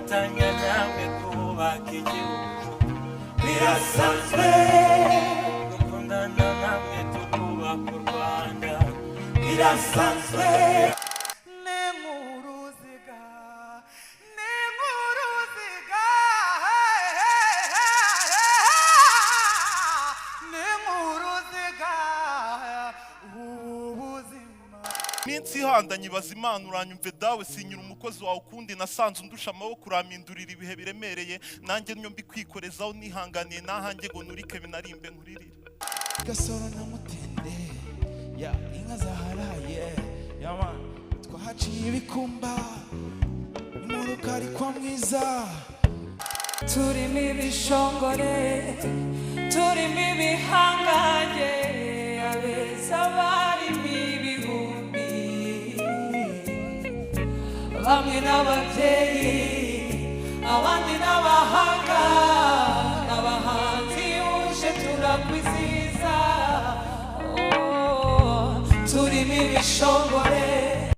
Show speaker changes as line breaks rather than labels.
twifatanya namwe kubaka igihugu birasanzwe dukundana namwe tukubaka u Rwanda birasanzwe
minsi ihandanye baza Imana uranyumve dawe sinyura umukozi wawe ukundi nasanze undusha amaboko uramindurira ibihe biremereye nanjye nyo mbikwikoreza nihanganiye nahanjye ngo nurike binarimbe nkuririre
gasoro na mutende ya inka zaharaye ya man twahaciye ibikumba imuruka ari kwa mwiza
turimo ibishongore turimo ibihanganye abeza barimo ibihumbi bamwe n'ababyeyi abandi n'abahanga n'abahanzi uje turakwizihiza turimo ibishongore